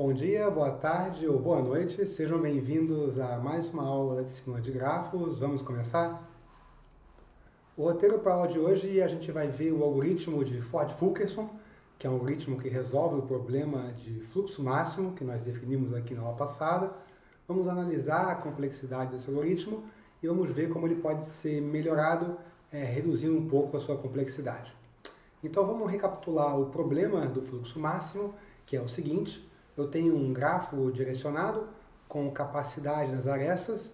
Bom dia, boa tarde ou boa noite, sejam bem-vindos a mais uma aula da disciplina de grafos. Vamos começar? O roteiro para a aula de hoje a gente vai ver o algoritmo de Ford-Fulkerson, que é um algoritmo que resolve o problema de fluxo máximo que nós definimos aqui na aula passada. Vamos analisar a complexidade desse algoritmo e vamos ver como ele pode ser melhorado, reduzindo um pouco a sua complexidade. Então vamos recapitular o problema do fluxo máximo, que é o seguinte: eu tenho um grafo direcionado com capacidade nas arestas,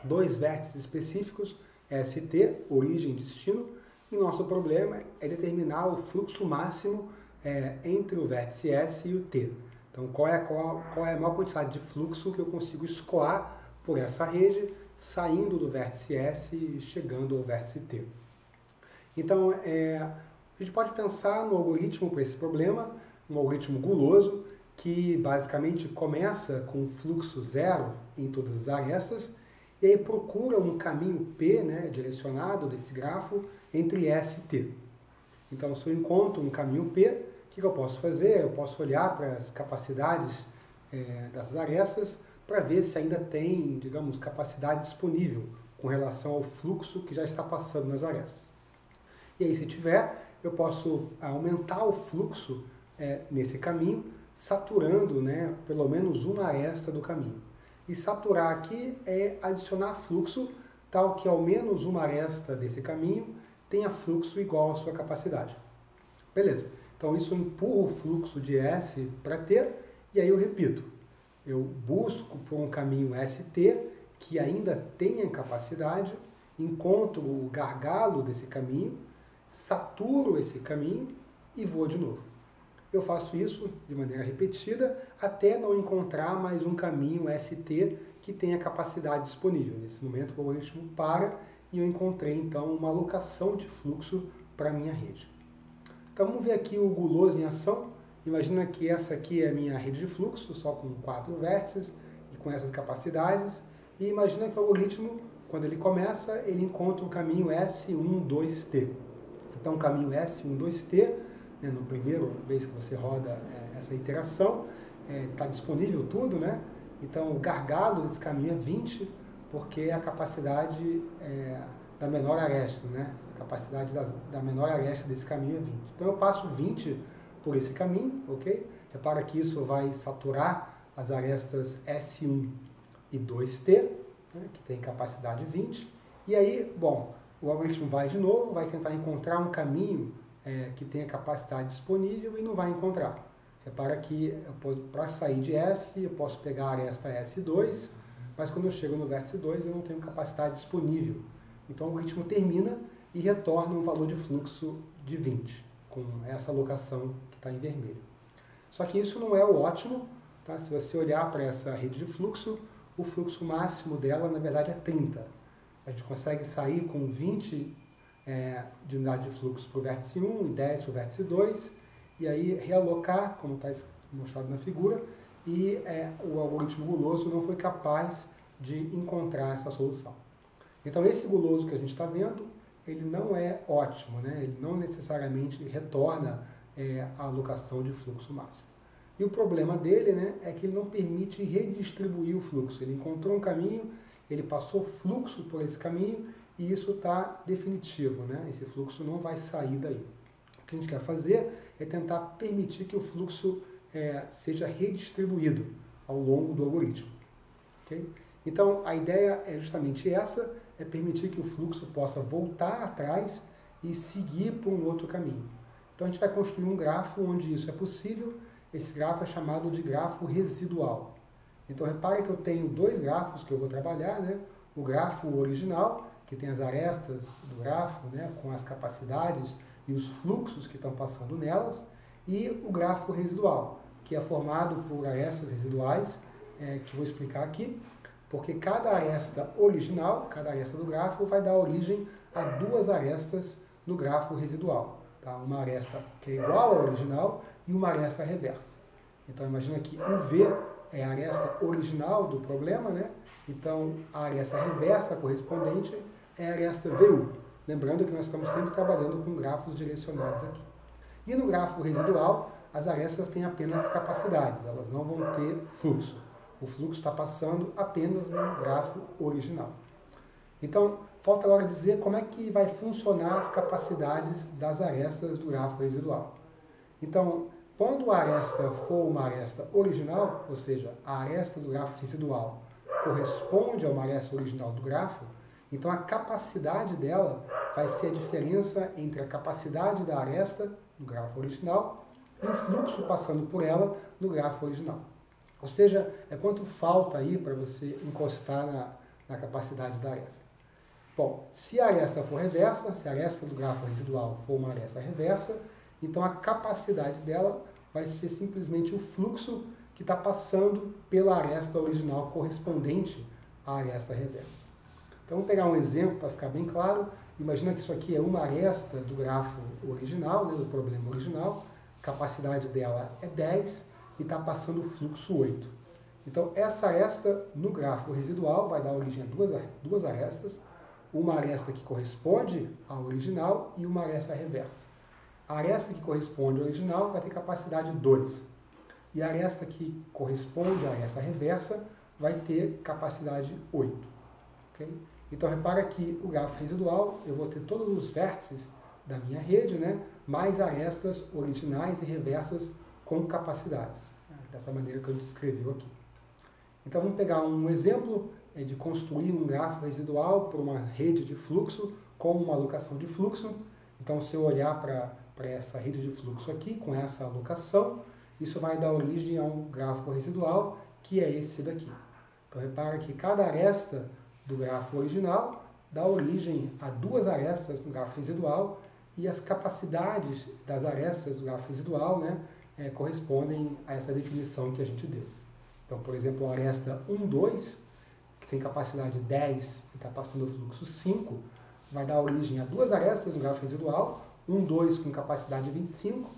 dois vértices específicos, ST, origem e destino, e nosso problema é determinar o fluxo máximo entre o vértice S e o T. Então, qual é a maior quantidade de fluxo que eu consigo escoar por essa rede, saindo do vértice S e chegando ao vértice T. Então, a gente pode pensar no algoritmo para esse problema, um algoritmo guloso, que basicamente começa com fluxo zero em todas as arestas, e aí procura um caminho P, direcionado desse grafo, entre S e T. Então, se eu encontro um caminho P, o que eu posso fazer? Eu posso olhar para as capacidades dessas arestas para ver se ainda tem, digamos, capacidade disponível com relação ao fluxo que já está passando nas arestas. E aí, se tiver, eu posso aumentar o fluxo nesse caminho, saturando pelo menos uma aresta do caminho. E saturar aqui é adicionar fluxo, tal que ao menos uma aresta desse caminho tenha fluxo igual à sua capacidade. Beleza, então isso empurra o fluxo de S para T, e aí eu repito, eu busco por um caminho ST que ainda tenha capacidade, encontro o gargalo desse caminho, saturo esse caminho e vou de novo. Eu faço isso de maneira repetida até não encontrar mais um caminho ST que tenha capacidade disponível. Nesse momento o algoritmo para e eu encontrei então uma alocação de fluxo para a minha rede. Então vamos ver aqui o guloso em ação. Imagina que essa aqui é a minha rede de fluxo, só com 4 vértices e com essas capacidades. E imagina que o algoritmo, quando ele começa, ele encontra o caminho S12T. Então o caminho S12T, no primeiro vez que você roda essa iteração, está disponível tudo, Então o gargalo desse caminho é 20, porque é a capacidade da menor aresta, A capacidade da menor aresta desse caminho é 20. Então eu passo 20 por esse caminho, ok? Repara que isso vai saturar as arestas S1 e 2T, que tem capacidade 20. E aí, bom, o algoritmo vai de novo, vai tentar encontrar um caminho que tenha capacidade disponível e não vai encontrar. Repara que para sair de S, eu posso pegar a aresta S2, mas quando eu chego no vértice 2, eu não tenho capacidade disponível. Então o algoritmo termina e retorna um valor de fluxo de 20, com essa alocação que está em vermelho. Só que isso não é o ótimo, tá? Se você olhar para essa rede de fluxo, o fluxo máximo dela, na verdade, é 30. A gente consegue sair com 20 de unidade de fluxo para o vértice 1 e 10 para o vértice 2, e aí realocar, como está mostrado na figura, e o algoritmo guloso não foi capaz de encontrar essa solução. Então esse guloso que a gente está vendo, ele não é ótimo, Ele não necessariamente retorna a alocação de fluxo máximo. E o problema dele é que ele não permite redistribuir o fluxo. Ele encontrou um caminho, ele passou fluxo por esse caminho, e isso está definitivo, Esse fluxo não vai sair daí. O que a gente quer fazer é tentar permitir que o fluxo seja redistribuído ao longo do algoritmo. Okay? Então, a ideia é justamente essa, é permitir que o fluxo possa voltar atrás e seguir por um outro caminho. Então, a gente vai construir um grafo onde isso é possível. Esse grafo é chamado de grafo residual. Então, repare que eu tenho dois grafos que eu vou trabalhar, O grafo original, que tem as arestas do grafo, com as capacidades e os fluxos que estão passando nelas, e o grafo residual, que é formado por arestas residuais, que eu vou explicar aqui, porque cada aresta original, cada aresta do grafo, vai dar origem a duas arestas no grafo residual. Tá? Uma aresta que é igual à original e uma aresta reversa. Então imagina que o V é a aresta original do problema, Então a aresta reversa correspondente é a aresta VU. Lembrando que nós estamos sempre trabalhando com grafos direcionados aqui. E no grafo residual, as arestas têm apenas capacidades, elas não vão ter fluxo. O fluxo está passando apenas no grafo original. Então, falta agora dizer como é que vai funcionar as capacidades das arestas do grafo residual. Então, quando a aresta for uma aresta original, ou seja, a aresta do grafo residual corresponde a uma aresta original do grafo, então a capacidade dela vai ser a diferença entre a capacidade da aresta do grafo original e o fluxo passando por ela no grafo original. Ou seja, é quanto falta aí para você encostar na capacidade da aresta. Bom, se a aresta for reversa, se a aresta do grafo residual for uma aresta reversa, então a capacidade dela vai ser simplesmente o fluxo que está passando pela aresta original correspondente à aresta reversa. Então vamos pegar um exemplo para ficar bem claro. Imagina que isso aqui é uma aresta do grafo original, né, do problema original. A capacidade dela é 10 e está passando o fluxo 8. Então essa aresta no grafo residual vai dar origem a duas arestas. Uma aresta que corresponde ao original e uma aresta reversa. A aresta que corresponde ao original vai ter capacidade 2. E a aresta que corresponde à aresta reversa vai ter capacidade 8. Okay? Então, repara que o grafo residual, eu vou ter todos os vértices da minha rede, né, mais arestas originais e reversas com capacidades. Dessa maneira que eu descrevi aqui. Então, vamos pegar um exemplo de construir um grafo residual por uma rede de fluxo com uma alocação de fluxo. Então, se eu olhar para essa rede de fluxo aqui, com essa alocação, isso vai dar origem a um grafo residual, que é esse daqui. Então, repara que cada aresta do grafo original dá origem a duas arestas no grafo residual e as capacidades das arestas do grafo residual, né, correspondem a essa definição que a gente deu. Então, por exemplo, a aresta 1, 2, que tem capacidade 10 e está passando o fluxo 5, vai dar origem a duas arestas no grafo residual, 1, 2 com capacidade 25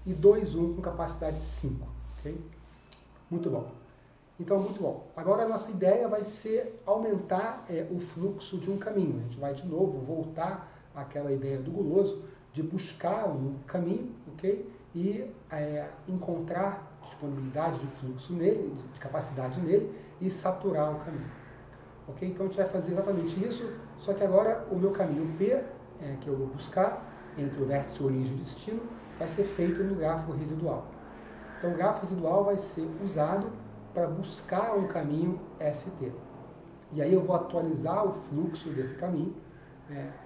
e 2, 1 com capacidade 5. Okay? Muito bom. Então, muito bom. Agora a nossa ideia vai ser aumentar o fluxo de um caminho. A gente vai de novo voltar àquela ideia do guloso de buscar um caminho, ok? E encontrar disponibilidade de fluxo nele, de capacidade nele e saturar o caminho. Ok? Então a gente vai fazer exatamente isso, só que agora o meu caminho P, que eu vou buscar entre o vértice origem e destino, vai ser feito no grafo residual. Então o grafo residual vai ser usado para buscar um caminho ST. E aí eu vou atualizar o fluxo desse caminho,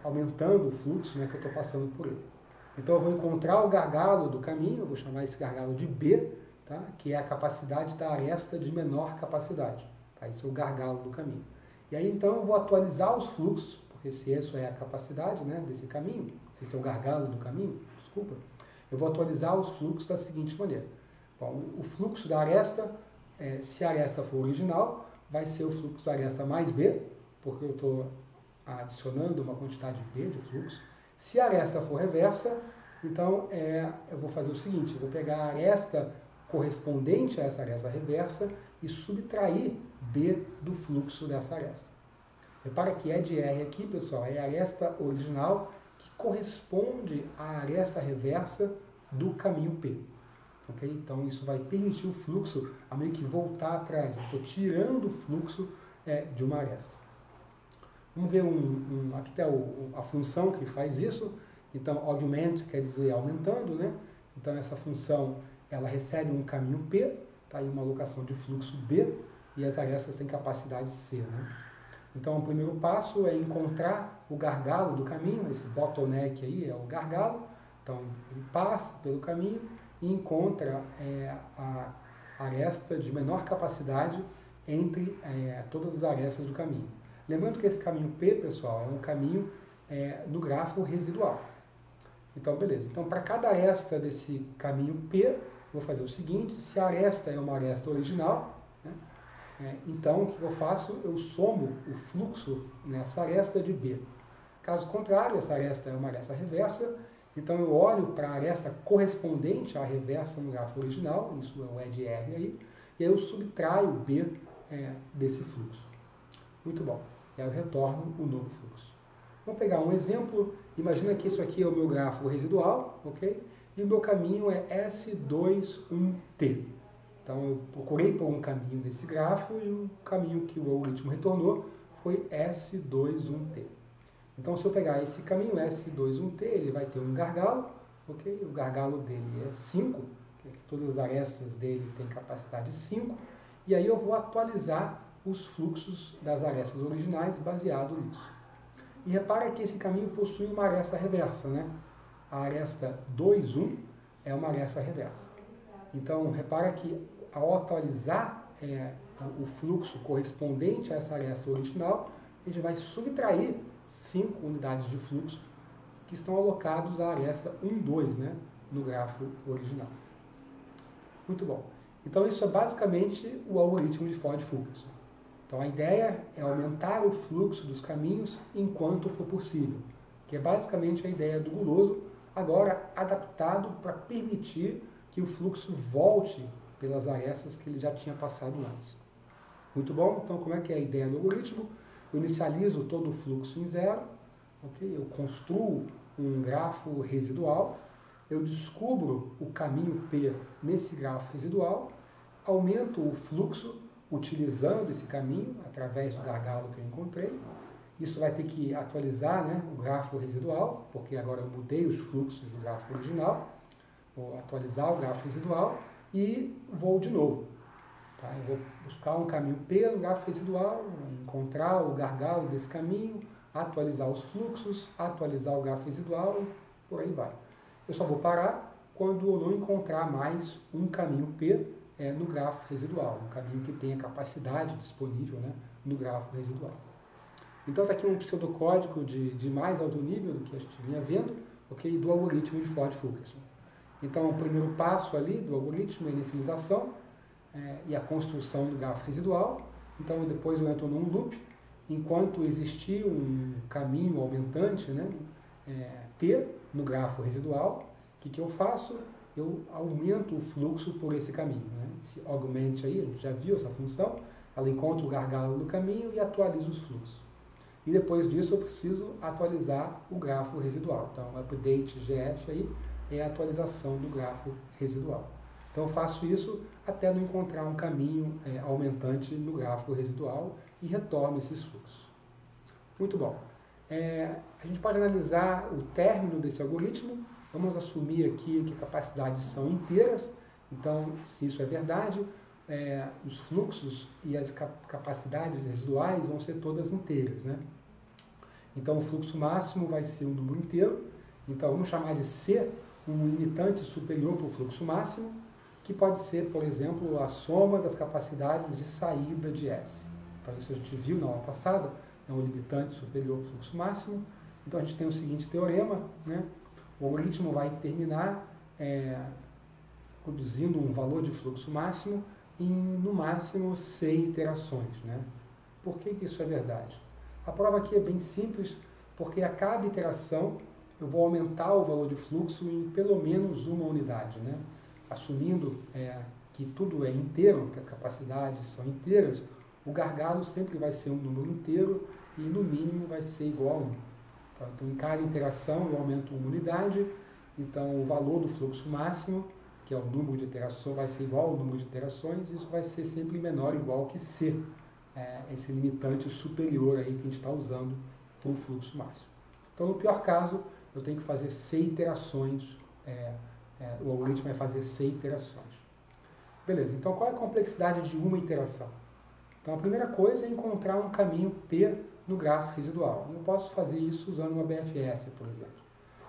aumentando o fluxo, né, que eu estou passando por ele. Então eu vou encontrar o gargalo do caminho, eu vou chamar esse gargalo de B, tá, que é a capacidade da aresta de menor capacidade. Tá? Isso é o gargalo do caminho. E aí então eu vou atualizar os fluxos, porque se isso é a capacidade, né, desse caminho, se esse é o gargalo do caminho, desculpa, eu vou atualizar os fluxos da seguinte maneira. Bom, o fluxo da aresta, se a aresta for original, vai ser o fluxo da aresta mais B, porque eu estou adicionando uma quantidade B de fluxo. Se a aresta for reversa, então eu vou fazer o seguinte, eu vou pegar a aresta correspondente a essa aresta reversa e subtrair B do fluxo dessa aresta. Repara que E de R aqui, pessoal, é a aresta original que corresponde à aresta reversa do caminho P. Okay? Então isso vai permitir o fluxo a meio que voltar atrás. Eu estou tirando o fluxo de uma aresta. Vamos ver aqui está a função que faz isso. Então, augment quer dizer aumentando, né? Então, essa função, ela recebe um caminho P, tá aí uma alocação de fluxo B, e as arestas têm capacidade C, né? Então, o primeiro passo é encontrar o gargalo do caminho, esse bottleneck aí é o gargalo. Então, ele passa pelo caminho e encontra a aresta de menor capacidade entre todas as arestas do caminho. Lembrando que esse caminho P, pessoal, é um caminho no grafo residual. Então, beleza. Então, para cada aresta desse caminho P, eu vou fazer o seguinte, se a aresta é uma aresta original, né, então, o que eu faço? Eu somo o fluxo nessa aresta de B. Caso contrário, essa aresta é uma aresta reversa, então eu olho para a aresta correspondente à reversa no grafo original, isso é o E de R aí, e aí eu subtraio B desse fluxo. Muito bom. E aí eu retorno o novo fluxo. Vamos pegar um exemplo. Imagina que isso aqui é o meu grafo residual, ok? e o meu caminho é S21T. Então eu procurei por um caminho nesse grafo e o caminho que o algoritmo retornou foi S21T. Então se eu pegar esse caminho S21T, ele vai ter um gargalo, ok? O gargalo dele é 5, todas as arestas dele têm capacidade 5, e aí eu vou atualizar os fluxos das arestas originais baseado nisso. E repara que esse caminho possui uma aresta reversa, né? A aresta 2,1 é uma aresta reversa. Então, repara que ao atualizar o fluxo correspondente a essa aresta original, a gente vai subtrair 5 unidades de fluxo que estão alocados à aresta 1,2, né? No grafo original. Muito bom. Então, isso é basicamente o algoritmo de Ford-Fulkerson. Então, a ideia é aumentar o fluxo dos caminhos enquanto for possível, que é basicamente a ideia do guloso, agora adaptado para permitir que o fluxo volte pelas arestas que ele já tinha passado antes. Muito bom? Então, como é que é a ideia do algoritmo? Eu inicializo todo o fluxo em zero, okay? Eu construo um grafo residual, eu descubro o caminho P nesse grafo residual, aumento o fluxo utilizando esse caminho, através do gargalo que eu encontrei. Isso vai ter que atualizar, né, o gráfico residual, porque agora eu mudei os fluxos do gráfico original. Vou atualizar o gráfico residual e vou de novo. Tá? Eu vou buscar um caminho P no gráfico residual, encontrar o gargalo desse caminho, atualizar os fluxos, atualizar o gráfico residual e por aí vai. Eu só vou parar quando eu não encontrar mais um caminho P no grafo residual, um caminho que tenha capacidade disponível, né, no grafo residual. Então está aqui um pseudocódigo de mais alto nível do que a gente vinha vendo, okay, do algoritmo de Ford-Fulkerson. Então o primeiro passo ali do algoritmo é a inicialização e a construção do grafo residual. Então depois eu entro num loop, enquanto existir um caminho aumentante, né, P no grafo residual, o que eu faço? Eu aumento o fluxo por esse caminho. Né? Esse augment aí, a gente já viu essa função, ela encontra o gargalo do caminho e atualiza os fluxos. E depois disso eu preciso atualizar o grafo residual. Então, update GF aí é a atualização do grafo residual. Então eu faço isso até não encontrar um caminho aumentante no gráfico residual e retorno esses fluxos. Muito bom. A gente pode analisar o término desse algoritmo. Vamos assumir aqui que capacidades são inteiras. Então, se isso é verdade, os fluxos e as capacidades residuais vão ser todas inteiras, né? Então, o fluxo máximo vai ser um número inteiro. Então, vamos chamar de C um limitante superior para o fluxo máximo, que pode ser, por exemplo, a soma das capacidades de saída de S. Então, isso a gente viu na aula passada, é um limitante superior ao fluxo máximo. Então, a gente tem o seguinte teorema, né? O algoritmo vai terminar produzindo um valor de fluxo máximo em, no máximo, C iterações, né? Por que isso é verdade? A prova aqui é bem simples, porque a cada iteração eu vou aumentar o valor de fluxo em pelo menos uma unidade, né? Assumindo que tudo é inteiro, que as capacidades são inteiras, o gargalo sempre vai ser um número inteiro e no mínimo vai ser igual a 1. Então, em cada iteração eu aumento uma unidade, então o valor do fluxo máximo, que é o número de iterações, vai ser igual ao número de iterações, isso vai ser sempre menor ou igual que C, esse limitante superior aí que a gente está usando para o fluxo máximo. Então, no pior caso, eu tenho que fazer C iterações, o algoritmo vai fazer C iterações. Beleza, então qual é a complexidade de uma iteração? Então, a primeira coisa é encontrar um caminho P no gráfico residual. Eu posso fazer isso usando uma BFS, por exemplo.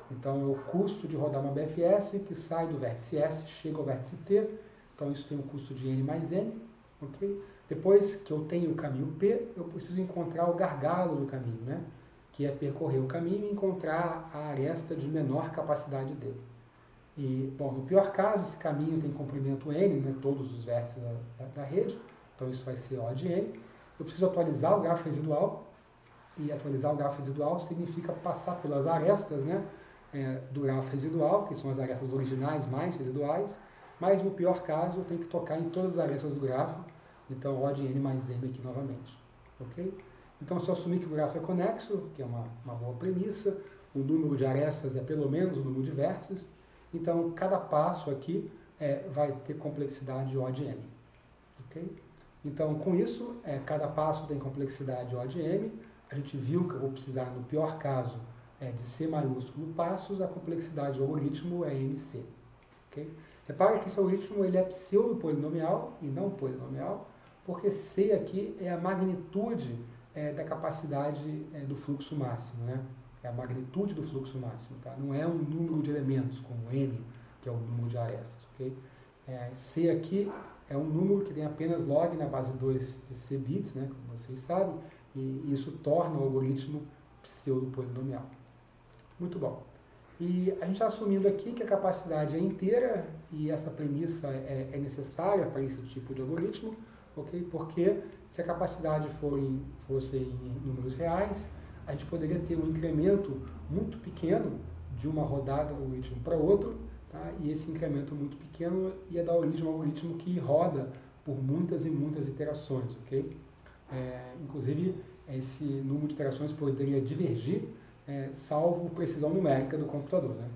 Então, é o custo de rodar uma BFS que sai do vértice S, chega ao vértice T. Então, isso tem um custo de N mais N. Okay? Depois que eu tenho o caminho P, eu preciso encontrar o gargalo do caminho, né? Que é percorrer o caminho e encontrar a aresta de menor capacidade dele. E, bom, no pior caso, esse caminho tem comprimento N, né? Todos os vértices da rede. Então, isso vai ser O de N. Eu preciso atualizar o gráfico residual. E atualizar o gráfico residual significa passar pelas arestas, né, do gráfico residual, que são as arestas originais mais residuais, mas no pior caso eu tenho que tocar em todas as arestas do gráfico, então O de N mais M aqui novamente. Okay? Então, se eu assumir que o gráfico é conexo, que é uma boa premissa, o número de arestas é pelo menos o número de vértices, Então, cada passo aqui vai ter complexidade O de M. Okay? Então, com isso, cada passo tem complexidade O de M. A gente viu que eu vou precisar, no pior caso, de C maiúsculo passos, a complexidade do algoritmo é MC. Okay? Repara que esse algoritmo ele é pseudo-polinomial e não polinomial, porque C aqui é a magnitude da capacidade do fluxo máximo, né? É a magnitude do fluxo máximo, tá? Não é um número de elementos, como M, que é o número de arestas, ok? C aqui é um número que tem apenas log na base 2 de C bits, né? Como vocês sabem, e isso torna o algoritmo pseudo-polinomial. Muito bom. E a gente está assumindo aqui que a capacidade é inteira, e essa premissa é necessária para esse tipo de algoritmo, ok? Porque se a capacidade fosse em números reais, a gente poderia ter um incremento muito pequeno de uma rodada do algoritmo para outro, tá? E esse incremento muito pequeno ia dar origem a um algoritmo que roda por muitas e muitas iterações, ok? Inclusive, esse número de iterações poderia divergir, salvo precisão numérica do computador, né?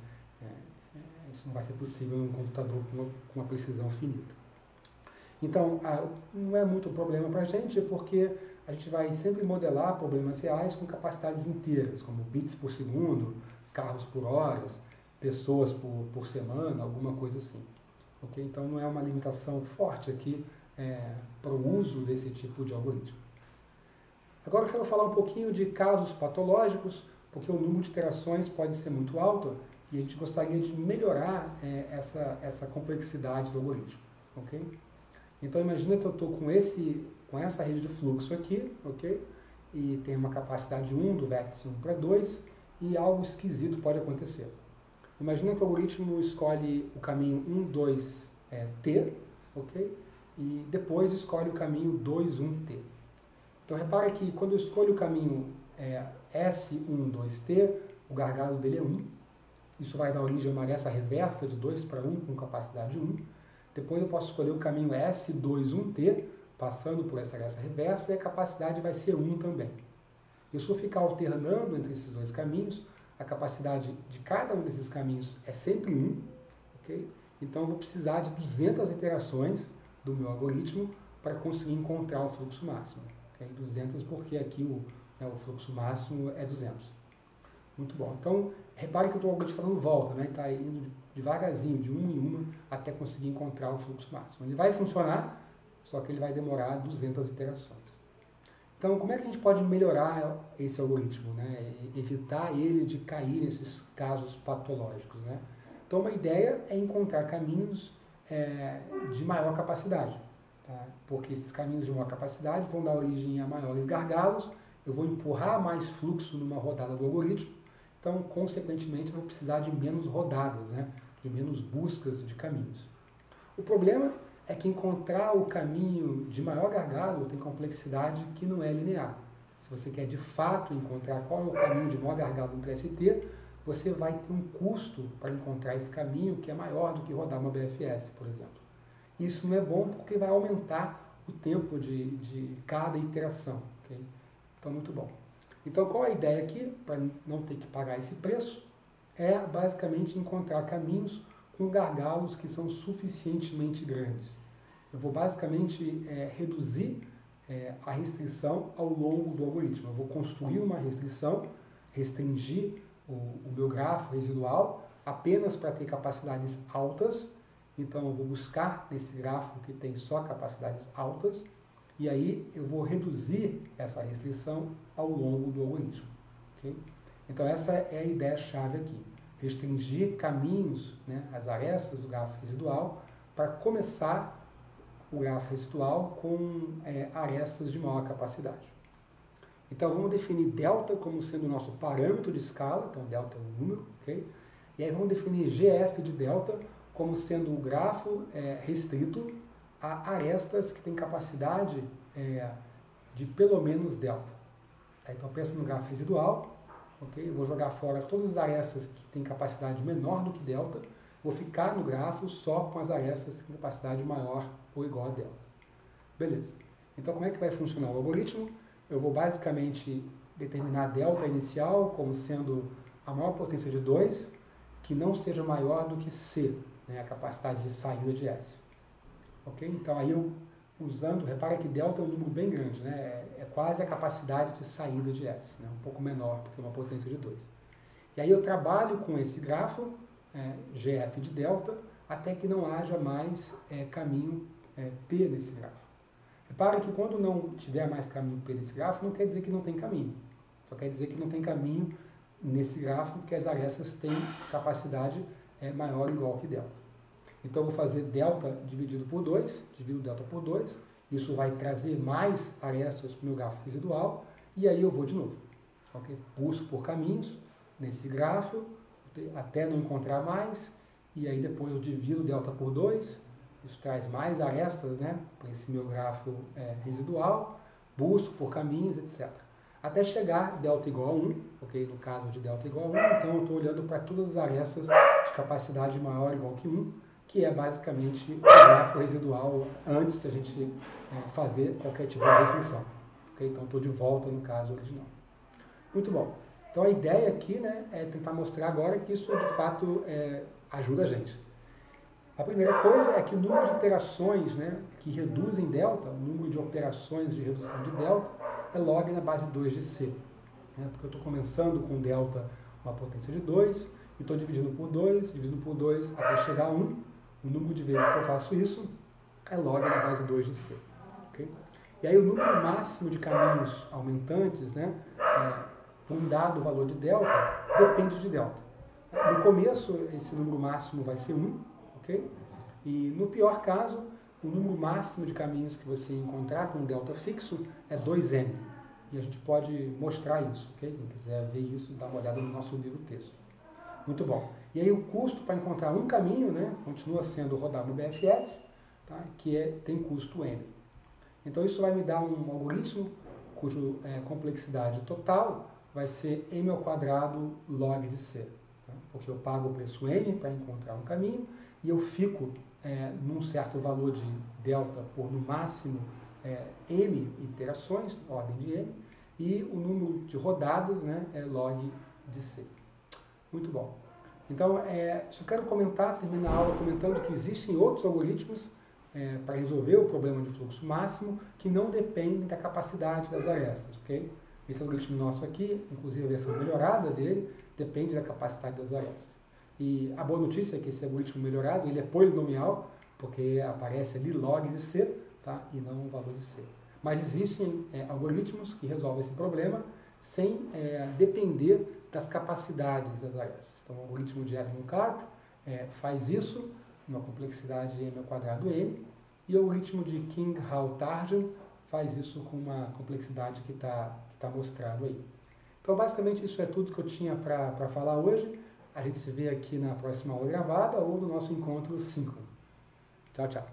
Isso não vai ser possível num computador com uma precisão finita. Então, não é muito problema para a gente, porque a gente vai sempre modelar problemas reais com capacidades inteiras, como bits por segundo, carros por horas, pessoas por semana, alguma coisa assim. Okay? Então, não é uma limitação forte aqui para o uso desse tipo de algoritmo. Agora eu quero falar um pouquinho de casos patológicos, porque o número de iterações pode ser muito alto e a gente gostaria de melhorar essa complexidade do algoritmo. Okay? Então, imagina que eu estou com essa rede de fluxo aqui, ok? E tem uma capacidade 1 do vértice 1 para 2 e algo esquisito pode acontecer. Imagina que o algoritmo escolhe o caminho 1, 2, T, ok? E depois escolhe o caminho 2, 1, T. Então, repara que quando eu escolho o caminho S1, 2T, o gargalo dele é 1. Isso vai dar origem a uma aresta reversa de 2 para 1 com capacidade 1. Depois eu posso escolher o caminho S21T, passando por essa aresta reversa, e a capacidade vai ser 1 também. E se eu ficar alternando entre esses dois caminhos, a capacidade de cada um desses caminhos é sempre 1, ok? Então eu vou precisar de 200 iterações do meu algoritmo para conseguir encontrar o fluxo máximo. Okay? 200 porque aqui o fluxo máximo é 200. Muito bom. Então, repare que o algoritmo está dando volta, né? Está indo devagarzinho, de uma em uma, até conseguir encontrar o fluxo máximo. Ele vai funcionar, só que ele vai demorar 200 iterações. Então, como é que a gente pode melhorar esse algoritmo, né? Evitar ele de cair nesses casos patológicos, né? Então, uma ideia é encontrar caminhos de maior capacidade, tá? Porque esses caminhos de maior capacidade vão dar origem a maiores gargalos, eu vou empurrar mais fluxo numa rodada do algoritmo, então, consequentemente, eu vou precisar de menos rodadas, né? De menos buscas de caminhos. O problema é que encontrar o caminho de maior gargalo tem complexidade que não é linear. Se você quer de fato encontrar qual é o caminho de maior gargalo entre ST, você vai ter um custo para encontrar esse caminho que é maior do que rodar uma BFS, por exemplo. Isso não é bom porque vai aumentar o tempo de cada iteração. Okay? Então, muito bom. Então, qual a ideia aqui, para não ter que pagar esse preço, é basicamente encontrar caminhos com gargalos que são suficientemente grandes. Eu vou basicamente reduzir a restrição ao longo do algoritmo. Eu vou construir uma restrição, restringir o meu grafo residual apenas para ter capacidades altas. Então, eu vou buscar nesse grafo que tem só capacidades altas, e aí eu vou reduzir essa restrição ao longo do algoritmo. Okay? Então, essa é a ideia-chave aqui. Restringir caminhos, né, as arestas do grafo residual, para começar o grafo residual com arestas de maior capacidade. Então, vamos definir delta como sendo o nosso parâmetro de escala, então delta é um número, ok? E aí vamos definir GF de delta como sendo o grafo restrito a arestas que têm capacidade de pelo menos delta. Então, pensa no grafo residual, ok? Eu vou jogar fora todas as arestas que têm capacidade menor do que delta, vou ficar no grafo só com as arestas que têm capacidade maior ou igual a delta. Beleza. Então, como é que vai funcionar o algoritmo? Eu vou basicamente determinar a delta inicial como sendo a maior potência de 2, que não seja maior do que C, né, a capacidade de saída de S. Ok? Então aí eu usando, repara que delta é um número bem grande, né? É quase a capacidade de saída de S, né? Um pouco menor, porque é uma potência de 2. E aí eu trabalho com esse grafo, GF de delta, até que não haja mais caminho P nesse grafo. Repara que quando não tiver mais caminho P nesse grafo, não quer dizer que não tem caminho. Só quer dizer que não tem caminho nesse gráfico, que as arestas têm capacidade maior ou igual que delta. Então eu vou fazer delta dividido por 2, divido delta por 2, isso vai trazer mais arestas para o meu grafo residual, e aí eu vou de novo. Okay? Busco por caminhos nesse grafo, até não encontrar mais, e aí depois eu divido delta por 2, isso traz mais arestas, né, para esse meu grafo residual, busco por caminhos, etc. Até chegar delta igual a 1, okay? No caso de delta igual a 1, então eu estou olhando para todas as arestas de capacidade maior ou igual que 1, que é basicamente o grafo residual antes de a gente fazer qualquer tipo de restrição. Okay? Então estou de volta no caso original. Muito bom. Então a ideia aqui, né, é tentar mostrar agora que isso de fato ajuda a gente. A primeira coisa é que o número de iterações, né, que reduzem delta, o número de operações de redução de delta, é log na base 2 de C. Né, porque eu estou começando com delta uma potência de 2, e estou dividindo por 2, até chegar a 1. O número de vezes que eu faço isso é log na base 2 de C. Okay? E aí o número máximo de caminhos aumentantes, né, por um dado valor de delta, depende de delta. No começo, esse número máximo vai ser 1, ok? E no pior caso, o número máximo de caminhos que você encontrar com um delta fixo é 2m. E a gente pode mostrar isso, ok? Quem quiser ver isso, dá uma olhada no nosso livro texto. Muito bom. E aí o custo para encontrar um caminho, né, continua sendo rodar no BFS, tá? Que tem custo m. Então isso vai me dar um algoritmo cuja complexidade total vai ser m ao quadrado log de C. Tá? Porque eu pago o preço m para encontrar um caminho e eu fico num certo valor de delta por no máximo m iterações, ordem de m, e o número de rodadas, né, é log de C. Muito bom. Então, só quero terminar a aula comentando que existem outros algoritmos para resolver o problema de fluxo máximo que não dependem da capacidade das arestas, ok? Esse algoritmo nosso aqui, inclusive a versão melhorada dele, depende da capacidade das arestas. E a boa notícia é que esse algoritmo melhorado, ele é polinomial, porque aparece ali log de C, tá? E não o valor de C. Mas existem algoritmos que resolvem esse problema sem depender das capacidades das arestas. Então, o algoritmo de Edmund-Karp faz isso, uma complexidade m ao quadrado n, e o algoritmo de King-Hall-Tarjan faz isso com uma complexidade que está mostrado aí. Então, basicamente, isso é tudo que eu tinha para falar hoje. A gente se vê aqui na próxima aula gravada ou no nosso encontro síncrono. Tchau, tchau.